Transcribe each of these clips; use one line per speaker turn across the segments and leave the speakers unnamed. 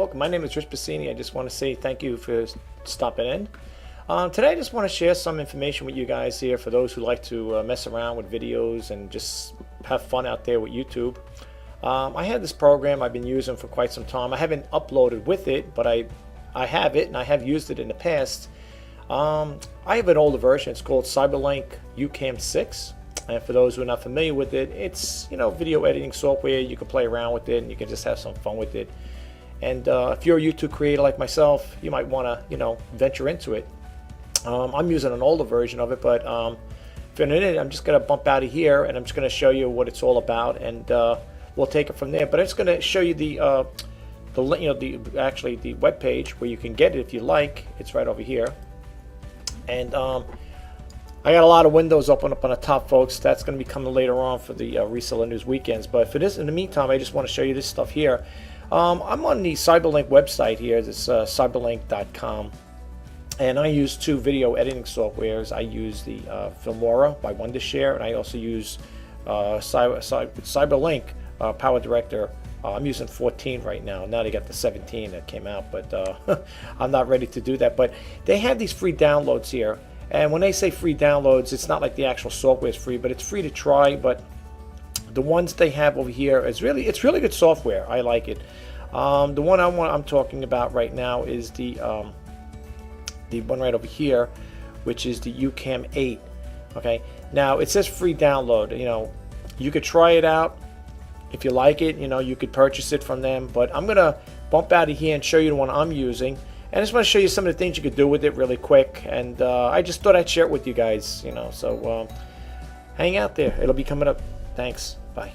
welcome. My name is Rich Pasini. I just want to say thank you for stopping in. Today I just want to share some information with you guys here for those who like to mess around with videos and just have fun out there with YouTube. I had this program I've been using for quite some time. I haven't uploaded with it, but I have it and I have used it in the past. I have an older version. It's called Cyberlink YouCam 6. And for those who are not familiar with it, it's video editing software. You can play around with it and you can just have some fun with it. And if you're a YouTube creator like myself, you might want to venture into it. I'm using an older version of it, but for a minute, I'm just going to bump out of here and I'm just going to show you what it's all about, and we'll take it from there. But I'm just going to show you the web page where you can get it if you like. It's right over here, and I got a lot of windows open up on the top, folks. That's going to be coming later on for the reseller news weekends. But for this, in the meantime, I just want to show you this stuff here. I'm on the Cyberlink website here. This cyberlink.com. And I use two video editing softwares. I use the Filmora by Wondershare, and I also use Cyberlink Power Director. I'm using 14 right now. Now they got the 17 that came out, but I'm not ready to do that. But they have these free downloads here. And when they say free downloads, it's not like the actual software is free, but it's free to try. But the ones they have over here it's really good software. I like it. The one I'm talking about right now is the one right over here, which is the YouCam 8. Okay, now it says free download. You could try it out if you like it. You could purchase it from them. But I'm gonna bump out of here and show you the one I'm using. And I just want to show you some of the things you could do with it really quick. And I just thought I'd share it with you guys, So hang out there. It'll be coming up. Thanks. Bye.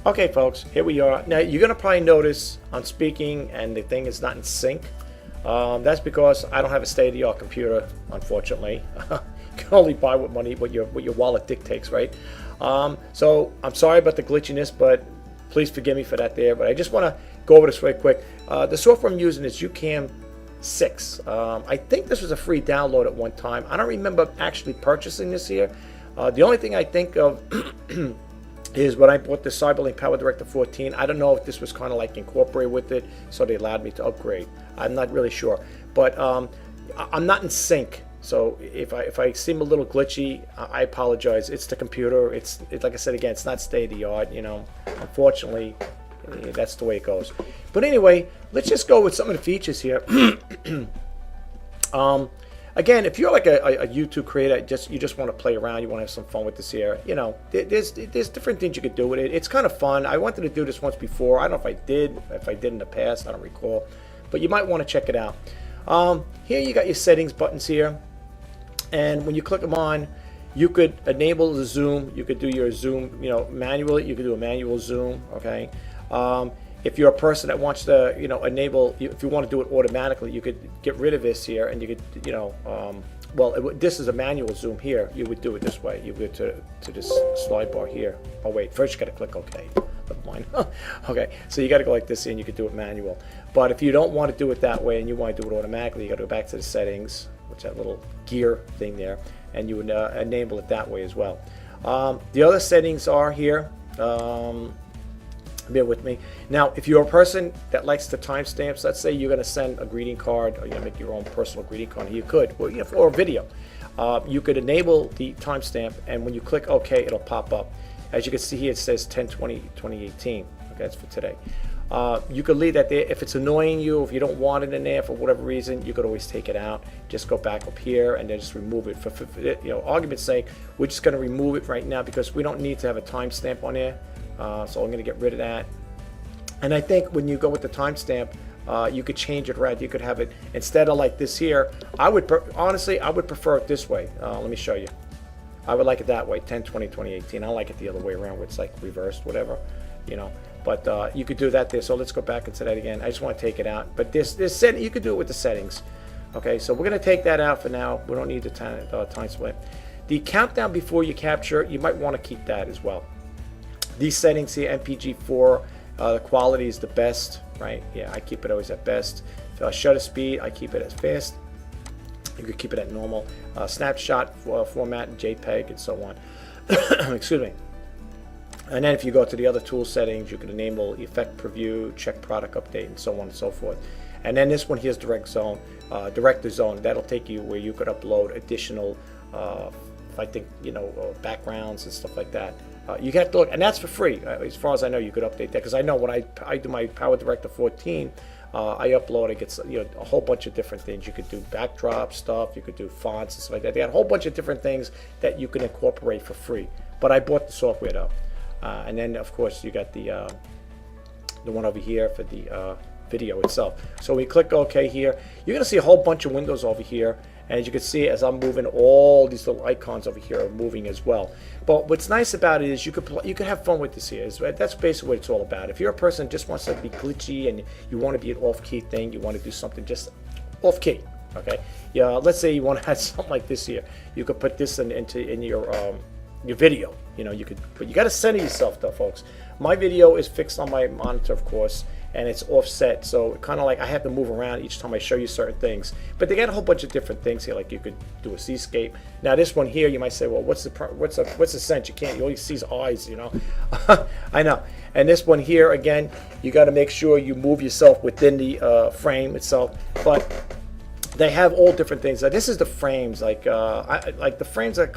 Okay, folks, here we are. Now, you're going to probably notice I'm speaking and the thing is not in sync. That's because I don't have a state-of-the-art computer, unfortunately. You can only buy what your wallet dictates, right? So I'm sorry about the glitchiness, but please forgive me for that there. But I just want to go over this really quick. The software I'm using is YouCam 6. I think this was a free download at one time. I don't remember actually purchasing this here. The only thing I think of is when I bought the Cyberlink Power Director 14. I don't know if this was kind of like incorporated with it, so they allowed me to upgrade. I'm not really sure, but I'm not in sync. So if I seem a little glitchy, I apologize. It's the computer. It's like I said again, it's not state of the art. Unfortunately, that's the way it goes. But anyway, let's just go with some of the features here. Again, if you're like a YouTube creator, you just want to play around, you want to have some fun with this here, there's different things you could do with it. It's kind of fun. I wanted to do this once before. I don't know if I did in the past, I don't recall, but you might want to check it out. Here you got your settings buttons here, and when you click them on, you could enable the zoom. You could do your zoom, manually. You could do a manual zoom, okay? If you're a person that wants to, enable, if you want to do it automatically, you could get rid of this here, and you could, this is a manual zoom here. You would do it this way. You go to this slide bar here. Oh wait, first you got to click OK. Never mind. Okay, so you got to go like this, and you could do it manual. But if you don't want to do it that way, and you want to do it automatically, you got to go back to the settings, which is that little gear thing there, and you would enable it that way as well. The other settings are here. Bear with me. Now, if you're a person that likes the timestamps, let's say you're going to send a greeting card, or you're going to make your own personal greeting card, you could, or a video. You could enable the timestamp, and when you click OK, it'll pop up. As you can see here, it says 10/20/2018. Okay, that's for today. You could leave that there. If it's annoying you, if you don't want it in there for whatever reason, you could always take it out. Just go back up here and then just remove it. For argument's sake, we're just going to remove it right now because we don't need to have a timestamp on there. So I'm going to get rid of that. And I think when you go with the timestamp, you could change it around. You could have it instead of like this here. Honestly, I would prefer it this way. Let me show you. I would like it that way, 10/20/2018. I like it the other way around, where it's like reversed, whatever, But you could do that there. So let's go back into that again. I just want to take it out. But this setting, you could do it with the settings. Okay, so we're going to take that out for now. We don't need the time split. The countdown before you capture, you might want to keep that as well. These settings here, MPG4, the quality is the best, right? Yeah, I keep it always at best. Shutter speed, I keep it as fast. You could keep it at normal. Snapshot format, JPEG, and so on. Excuse me. And then if you go to the other tool settings, you can enable effect preview, check product update, and so on and so forth. And then this one here's direct zone, director zone. That'll take you where you could upload additional, I think, backgrounds and stuff like that. You have to look, and that's for free. As far as I know, you could update that, because I know when I do my Power Director 14, I upload, it gets a whole bunch of different things. You could do backdrop stuff, you could do fonts and stuff like that. They got a whole bunch of different things that you can incorporate for free. But I bought the software though. And then of course you got the one over here for the video itself. So we click OK here. You're going to see a whole bunch of windows over here. And as you can see, as I'm moving, all these little icons over here are moving as well. But what's nice about it is you could have fun with this here. That's basically what it's all about. If you're a person that just wants to be glitchy and you want to be an off-key thing, you want to do something just off-key, okay? Yeah, let's say you want to have something like this here. You could put this in your video. But you got to center yourself though, folks. My video is fixed on my monitor, of course, and it's offset, so kind of like I have to move around each time I show you certain things. But they got a whole bunch of different things here, like you could do a seascape. Now this one here, you might say, well, what's the sense? You only see his eyes, I know. And this one here, again, you got to make sure you move yourself within the frame itself. But they have all different things. This is the frames, like the frames are.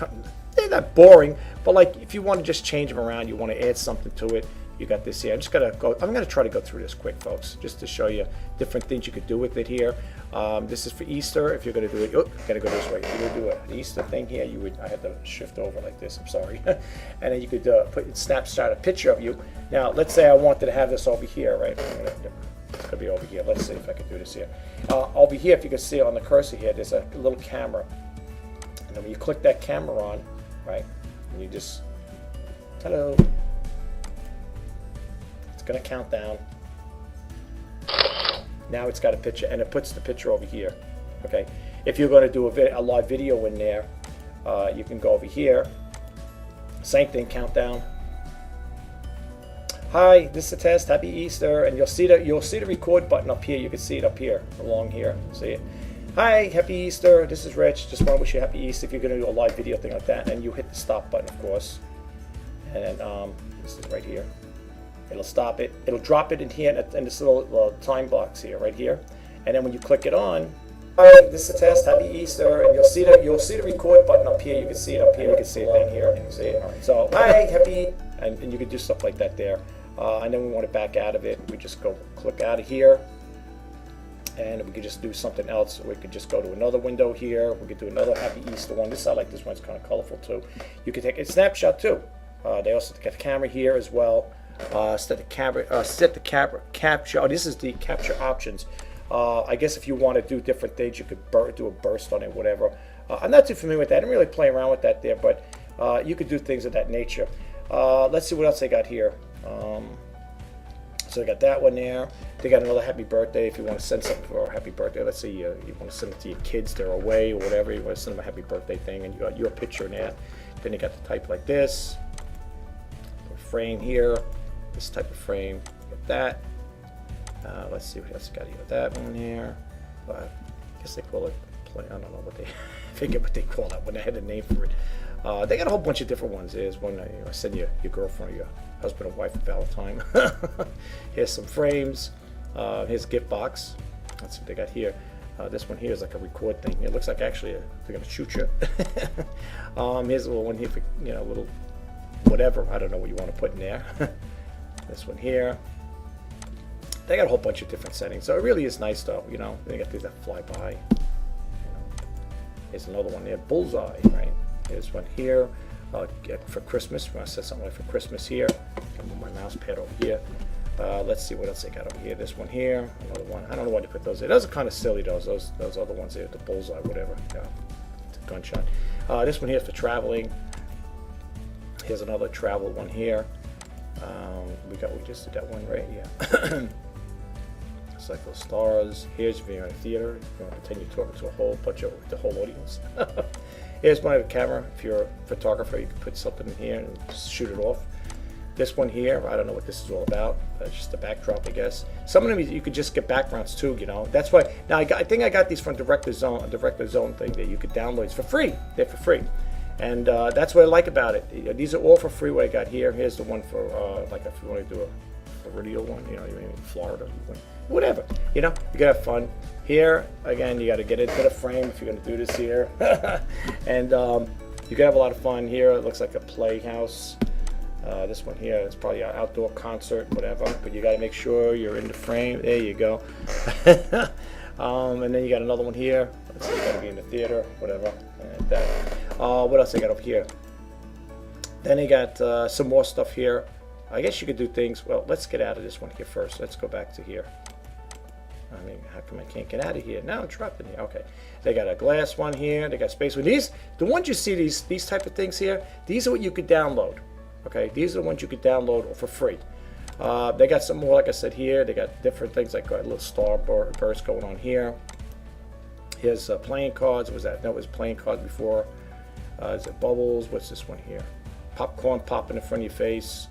They're not boring, but like if you want to just change them around, you want to add something to it, you got this here. I'm going to try to go through this quick, folks, just to show you different things you could do with it here. This is for Easter. If you're going to do it, got to go this way. If you're going to do an Easter thing here, I had to shift over like this, I'm sorry. And then you could snapshot a picture of you. Now, let's say I wanted to have this over here, right? It's going to be over here. Let's see if I can do this here. Over here, if you can see on the cursor here, there's a little camera. And then when you click that camera on, right, and you just, hello, it's going to count down. Now it's got a picture, and it puts the picture over here, okay? If you're going to do a live video in there, you can go over here, same thing, countdown. Hi, this is a test, happy Easter, and you'll see the record button up here. You can see it up here, along here, see it? Hi, happy Easter, this is Rich, just want to wish you happy Easter if you're going to do a live video thing like that. And you hit the stop button, of course. And then this is right here. It'll stop it. It'll drop it in here in this little time box here, right here. And then when you click it on, hi, this is a test, happy Easter, and you'll see the record button up here. You can see it up here, you can see it down here, you can see it. So, hi, happy, and you can do stuff like that there. And then we want to back out of it. We just go click out of here. And we could just do something else. We could just go to another window here. We could do another Happy Easter one. I like this one. It's kind of colorful too. You could take a snapshot too. They also got the camera here as well. Set the camera capture. Oh, this is the capture options. I guess if you want to do different things, you could do a burst on it, whatever. I'm not too familiar with that. I didn't really play around with that there, but you could do things of that nature. Let's see what else they got here. So they got that one there. They got another happy birthday if you want to send something for a happy birthday. Let's say you want to send it to your kids, they're away or whatever. You want to send them a happy birthday thing, and you got your picture in there. Then you got the type like this. A frame here. This type of frame. Get that. Let's see what else got here. That one here. I guess they call it play. I don't know what they. I forget what they call that when they had a name for it. They got a whole bunch of different ones. There's one I send your girlfriend or your husband or wife for Valentine. Here's some frames. Here's a gift box. That's what they got here. This one here is like a record thing. It looks like actually they're gonna shoot you. Here's a little one here for little whatever. I don't know what you want to put in there. This one here. They got a whole bunch of different settings. So it really is nice though. They got things that fly by. Here's another one there. Bullseye. Right. Here's one here. For Christmas. We're gonna set something like for Christmas here. I'll move my mouse pad over here. Let's see what else they got over here. This one here, another one. I don't know why they put those there. Those are kind of silly, those other ones there, the bullseye, whatever. Yeah, it's a gunshot. This one here is for traveling. Here's another travel one here. We just did that one, right? Yeah. It's like those stars. Here's if you're in a theater. You want to pretend you're talking to the whole audience. Here's my camera. If you're a photographer, you can put something in here and just shoot it off. This one here, I don't know what this is all about. It's just a backdrop, I guess. Some of them you could just get backgrounds too, That's why. Now I think I got these from Director Zone thing that you could download. It's for free. They're for free. And that's what I like about it. These are all for free. What I got here. Here's the one for like if you want to do a radio one, you know, you in Florida, whatever. You know, you gotta have fun. Here again, you got to get into the frame if you're gonna do this here, and you can have a lot of fun here. It looks like a playhouse. This one here is probably an outdoor concert, whatever. But you got to make sure you're in the frame. There you go. And then you got another one here. Let's see, you got to be in the theater, whatever. And that. What else I got up here? Then you got some more stuff here. I guess you could do things. Well, let's get out of this one here first. Let's go back to here. I mean, how come I can't get out of here? Now I'm trapped in here. Okay. They got a glass one here. They got space one. These, the ones you see, these type of things here, these are what you could download. Okay, these are the ones you could download for free. They got some more, like I said, here. They got different things like a little star burst going on here. Here's playing cards. What was that? That was playing cards before. Is it bubbles? What's this one here? Popcorn popping in front of your face.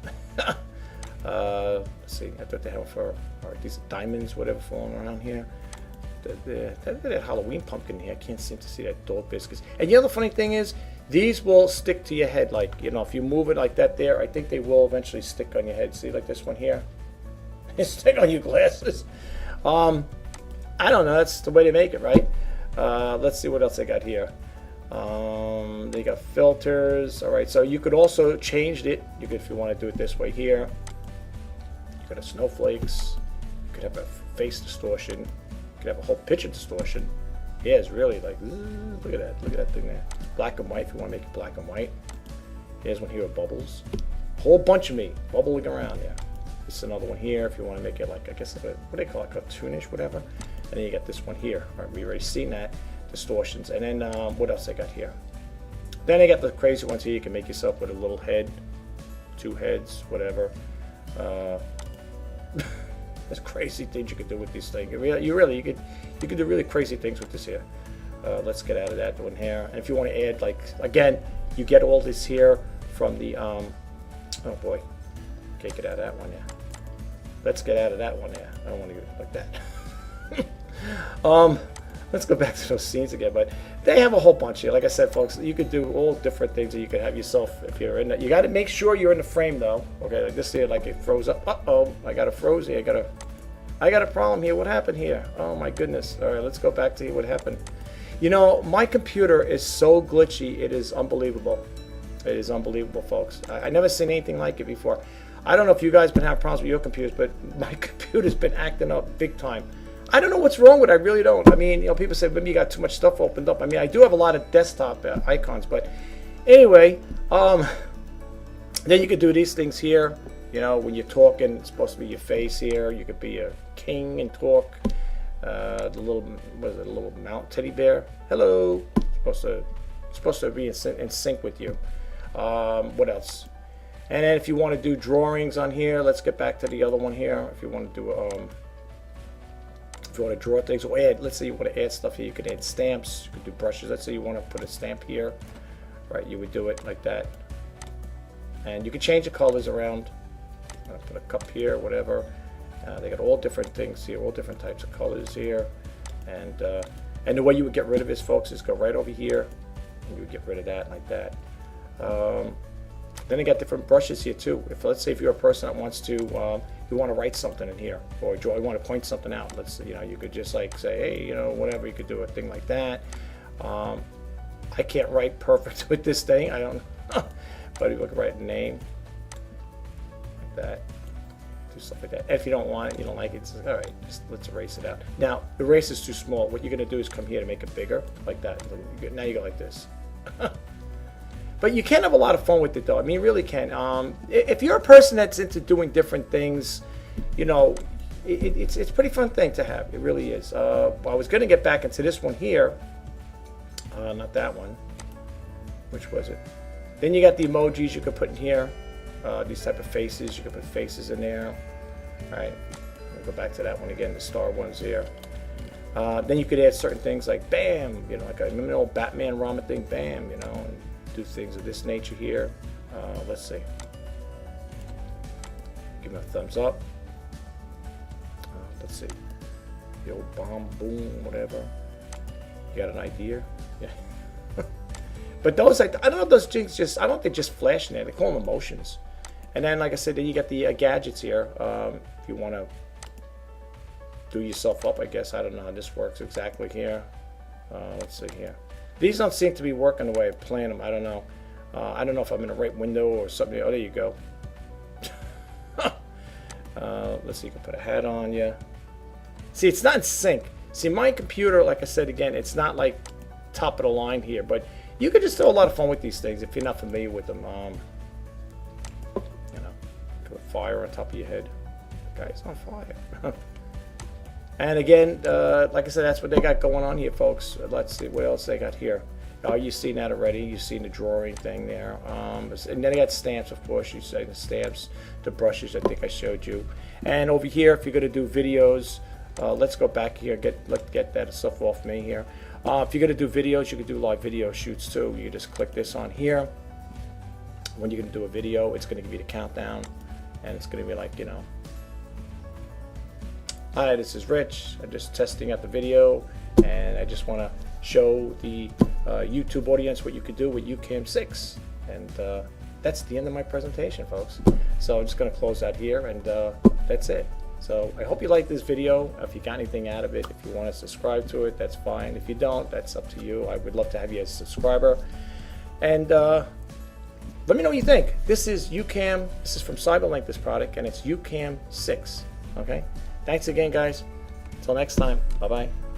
Let's see. I thought they had for these are diamonds, whatever, falling around here. That Halloween pumpkin here. I can't seem to see that dog biscuits. And you know the funny thing is, these will stick to your head. Like, you know, if you move it like that there, I think they will eventually stick on your head. See, like this one here? They stick on your glasses. I don't know. That's the way they make it, right? Let's see what else they got here. They got filters. All right, so you could also change it. You could, if you want to do it this way here. You could have snowflakes. You could have a face distortion. You could have a whole picture distortion. Yeah, it's really like, look at that. Look at that thing there. Black and white if you want to make it black and white. Here's one here with bubbles. Whole bunch of me bubbling around there. This is another one here if you want to make it like, I guess, like what do they call it, cartoonish, whatever. And then you got this one here. All right, we already seen that. Distortions. And then what else I got here? Then I got the crazy ones here. You can make yourself with a little head, 2 heads, whatever. There's crazy things you could do with these things. You could do really crazy things with this here. Let's get out of that one here. And if you want to add, like, again, you get all this here from the oh boy, can't get out of that one there. Let's get out of that one there. I don't want to get like that. Let's go back to those scenes again. But they have a whole bunch here. Like I said, folks, you could do all different things that you could have yourself if you're in it. You got to make sure you're in the frame though. Okay, like this here, like it froze up. Uh-oh, I got a froze here. I got a problem here. What happened here? Oh my goodness. All right, let's go back to what happened. You know, my computer is so glitchy. It is unbelievable. It is unbelievable, folks. I never seen anything like it before. I don't know if you guys been having problems with your computers, but my computer's been acting up big time. I don't know what's wrong with it. I really don't. I mean, you know, people say maybe you got too much stuff opened up. I mean, I do have a lot of desktop icons, but anyway, then you could do these things here. You know, when you're talking, it's supposed to be your face here. You could be a king and talk. The little, what is it? A little mount teddy bear. Hello. Supposed to be in sync with you. What else? And then if you want to do drawings on here, let's get back to the other one here. If you want to do if you want to draw things or add, let's say you want to add stuff here, you could add stamps, you could do brushes. Let's say you want to put a stamp here, right? You would do it like that, and you can change the colors around. Put a cup here, whatever. They got all different things here, all different types of colors here, and the way you would get rid of this, folks, is go right over here, and you would get rid of that like that. Then they got different brushes here too. If let's say if you're a person that wants to, you want to write something in here or draw, you want to point something out. Let's, you know, you could just like say, hey, you know, whatever. You could do a thing like that. I can't write perfect with this thing. I don't know, but you could write a name like that. Do stuff like that. And if you don't want it, you don't like it, it's like, all right, just let's erase it out. Now, erase is too small. What you're going to do is come here to make it bigger, like that. Now you go like this. But you can have a lot of fun with it, though. I mean, you really can. If you're a person that's into doing different things, you know, it's a pretty fun thing to have. It really is. I was going to get back into this one here. Not that one. Which was it? Then you got the emojis you could put in here. These type of faces. You could put faces in there. All right. I'll go back to that one again, the star ones here. Then you could add certain things like BAM, you know, like remember the old Batman Rama thing, BAM, you know, and do things of this nature here. Let's see. Give him a thumbs up. Let's see. The old bomb, boom, whatever. You got an idea? Yeah. But those, I don't know if those things just, I don't think they just flash in there. They call them emotions. And then, like I said, then you got the gadgets here. If you want to do yourself up, I guess. I don't know how this works exactly here. Let's see here. These don't seem to be working the way I planned them. I don't know. I don't know if I'm in the right window or something. Oh, there you go. Let's see, you can put a hat on you. See, it's not in sync. See, my computer, like I said again, it's not like top of the line here, but you could just have a lot of fun with these things if you're not familiar with them. You know, put a fire on top of your head. The guy's on fire. And again, like I said, that's what they got going on here, folks. Let's see what else they got here. Oh, you've seen that already. You've seen the drawing thing there. And then they got stamps, of course. You say the stamps, the brushes. I think I showed you. And over here, if you're going to do videos, let's go back here. Let's get that stuff off me here. If you're going to do videos, you can do live video shoots too. You just click this on here. When you're going to do a video, it's going to give you the countdown, and it's going to be like, you know, hi, this is Rich. I'm just testing out the video, and I just want to show the YouTube audience what you could do with YouCam 6. And that's the end of my presentation, folks. So I'm just going to close out here, and that's it. So I hope you liked this video. If you got anything out of it, if you want to subscribe to it, that's fine. If you don't, that's up to you. I would love to have you as a subscriber. And let me know what you think. This is YouCam. This is from Cyberlink, this product, and it's YouCam 6. Okay? Thanks again, guys. Until next time. Bye-bye.